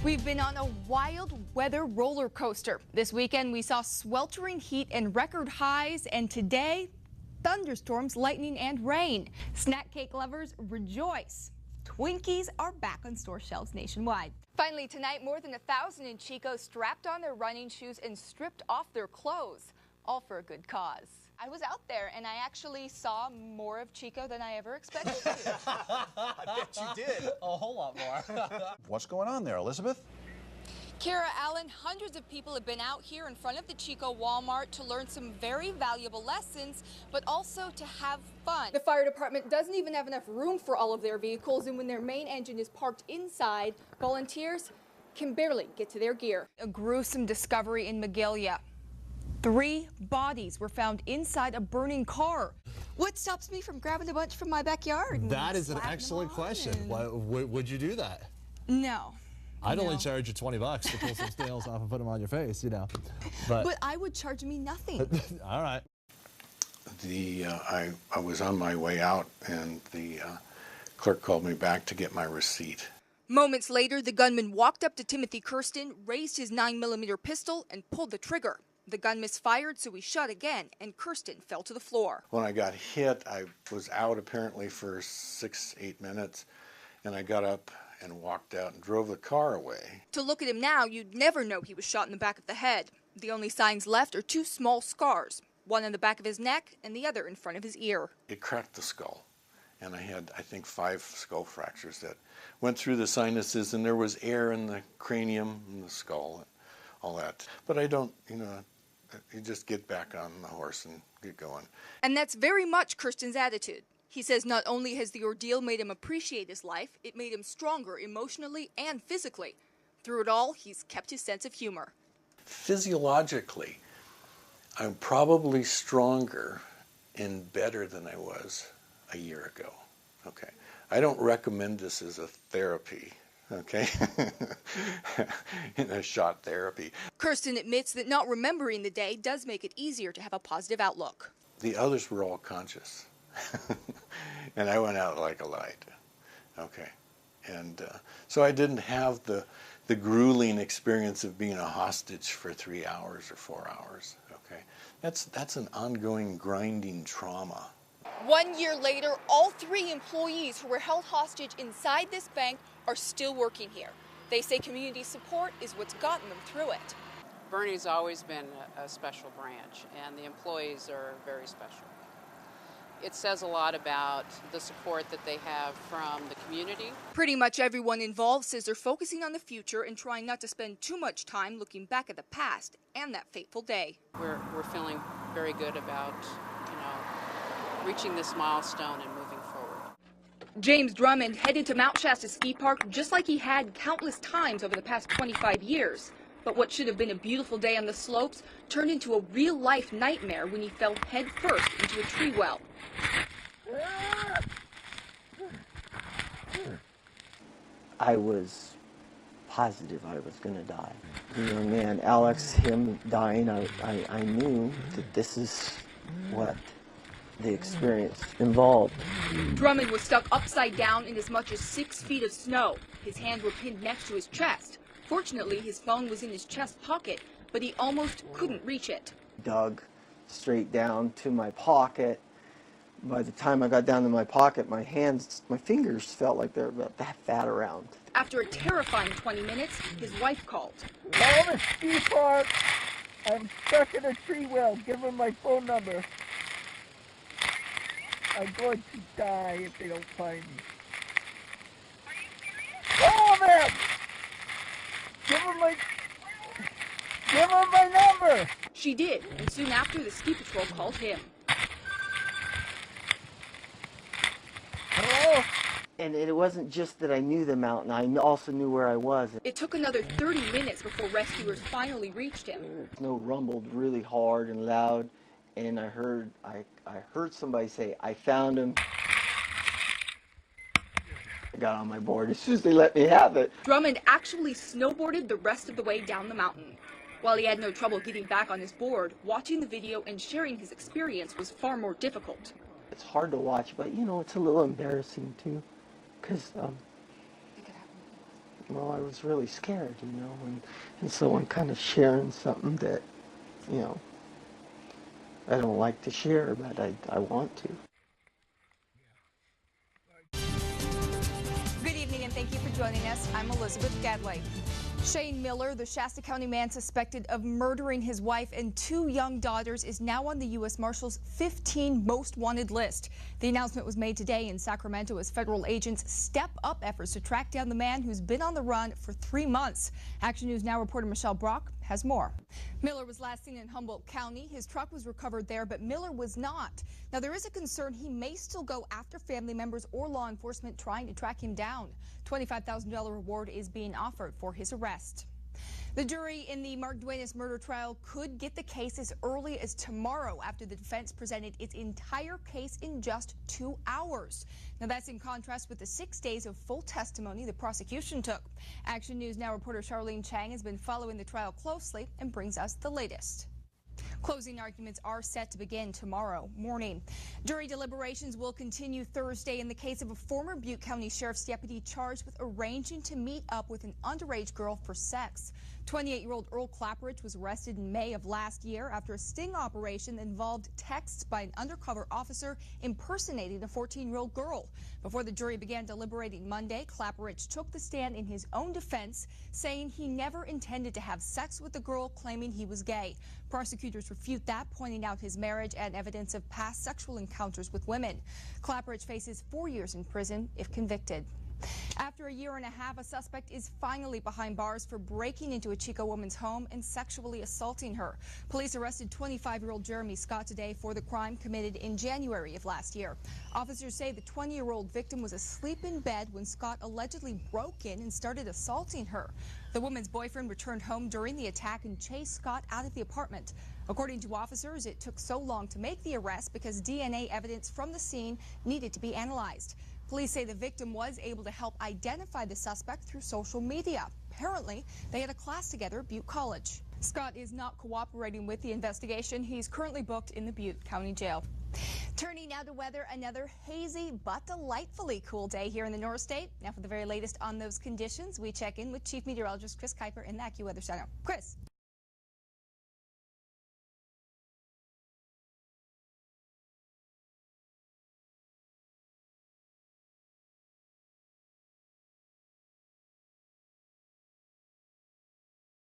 We've been on a wild weather roller coaster. This weekend we saw sweltering heat and record highs, and today thunderstorms, lightning, and rain. Snack cake lovers rejoice. Twinkies are back on store shelves nationwide. Finally tonight, more than 1,000 in Chico strapped on their running shoes and stripped off their clothes, all for a good cause. I was out there and I actually saw more of Chico than I ever expected to. I bet you did. A whole lot more. What's going on there, Elizabeth? Kara, Allen, hundreds of people have been out here in front of the Chico Walmart to learn some very valuable lessons, but also to have fun. The fire department doesn't even have enough room for all of their vehicles, and when their main engine is parked inside, volunteers can barely get to their gear. A gruesome discovery in Magalia. 3 bodies were found inside a burning car. What stops me from grabbing a bunch from my backyard? That is an excellent question. Why would you do that? No. I'd only charge you $20 to pull some scales off and put them on your face, you know. But I would charge me nothing. All right. I was on my way out, and the clerk called me back to get my receipt. Moments later, the gunman walked up to Timothy Kirsten, raised his 9mm pistol, and pulled the trigger. The gun misfired, so he shot again, and Kirsten fell to the floor. When I got hit, I was out apparently for 6-8 minutes, and I got up and walked out and drove the car away. To look at him now, you'd never know he was shot in the back of the head. The only signs left are 2 small scars, one on the back of his neck and the other in front of his ear. It cracked the skull, and I had, I think, 5 skull fractures that went through the sinuses, and there was air in the cranium and the skull and all that. But I don't, you just get back on the horse and get going. And that's very much Kirsten's attitude. He says not only has the ordeal made him appreciate his life, it made him stronger emotionally and physically. Through it all, he's kept his sense of humor. Physiologically, I'm probably stronger and better than I was a year ago. Okay, I don't recommend this as a therapy. Okay, in a shot therapy. Kirsten admits that not remembering the day does make it easier to have a positive outlook. The others were all conscious, and I went out like a light. Okay, and so I didn't have the grueling experience of being a hostage for 3 hours or 4 hours. Okay, that's an ongoing grinding trauma. 1 year later, all 3 employees who were held hostage inside this bank are still working here. They say community support is what's gotten them through it. Bernie's always been a special branch, and the employees are very special. It says a lot about the support that they have from the community. Pretty much everyone involved says they're focusing on the future and trying not to spend too much time looking back at the past and that fateful day. We're feeling very good about, reaching this milestone and moving forward. James Drummond headed to Mount Shasta Ski Park just like he had countless times over the past 25 years. But what should have been a beautiful day on the slopes turned into a real-life nightmare when he fell headfirst into a tree well. I was positive I was going to die. The young man, Alex, him dying, I knew that this is what the experience involved. Drummond was stuck upside down in as much as 6 feet of snow. His hands were pinned next to his chest. Fortunately, his phone was in his chest pocket, but he almost couldn't reach it. Dug straight down to my pocket. By the time I got down to my pocket, my fingers felt like they were about that fat around. After a terrifying 20 minutes, his wife called. Call the ski park. I'm stuck in a tree well. Give them my phone number. I'm going to die if they don't find me. Are you serious? Call them! Give them my number! She did, and soon after, the ski patrol called him. Hello? And it wasn't just that I knew the mountain, I also knew where I was. It took another 30 minutes before rescuers finally reached him. Snow rumbled really hard and loud, and I heard somebody say, "I found him." I got on my board as soon as they let me have it. Drummond actually snowboarded the rest of the way down the mountain. While he had no trouble getting back on his board, watching the video and sharing his experience was far more difficult. It's hard to watch, but it's a little embarrassing too, because well, I was really scared, you know, and so I'm kind of sharing something that, you know, I don't like to share, but I want to. Good evening and thank you for joining us. I'm Elizabeth Gadley. Shane Miller, the Shasta County man suspected of murdering his wife and 2 young daughters, is now on the U.S. Marshal's 15 most wanted list. The announcement was made today in Sacramento as federal agents step up efforts to track down the man who's been on the run for 3 months. Action News Now reporter Michelle Brock has more. Miller was last seen in Humboldt County. His truck was recovered there, but Miller was not. Now, there is a concern he may still go after family members or law enforcement trying to track him down. $25,000 reward is being offered for his arrest. The jury in the Mark Duenas murder trial could get the case as early as tomorrow after the defense presented its entire case in just 2 hours. Now, that's in contrast with the 6 days of full testimony the prosecution took. Action News Now reporter Charlene Chang has been following the trial closely and brings us the latest. Closing arguments are set to begin tomorrow morning. Jury deliberations will continue Thursday in the case of a former Butte County Sheriff's deputy charged with arranging to meet up with an underage girl for sex. 28-year-old Earl Clapperidge was arrested in May of last year after a sting operation that involved texts by an undercover officer impersonating a 14-year-old girl. Before the jury began deliberating Monday, Clapperidge took the stand in his own defense, saying he never intended to have sex with the girl, claiming he was gay. Prosecutors refute that, pointing out his marriage and evidence of past sexual encounters with women. Clapperidge faces 4 years in prison if convicted. After a year and a half, a suspect is finally behind bars for breaking into a Chico woman's home and sexually assaulting her. Police arrested 25-year-old Jeremy Scott today for the crime committed in January of last year. Officers say the 20-year-old victim was asleep in bed when Scott allegedly broke in and started assaulting her. The woman's boyfriend returned home during the attack and chased Scott out of the apartment. According to officers, it took so long to make the arrest because DNA evidence from the scene needed to be analyzed. Police say the victim was able to help identify the suspect through social media. Apparently, they had a class together at Butte College. Scott is not cooperating with the investigation. He's currently booked in the Butte County Jail. Turning now to weather, another hazy but delightfully cool day here in the North State. Now for the very latest on those conditions, we check in with Chief Meteorologist Chris Kuiper in the AccuWeather Center. Chris.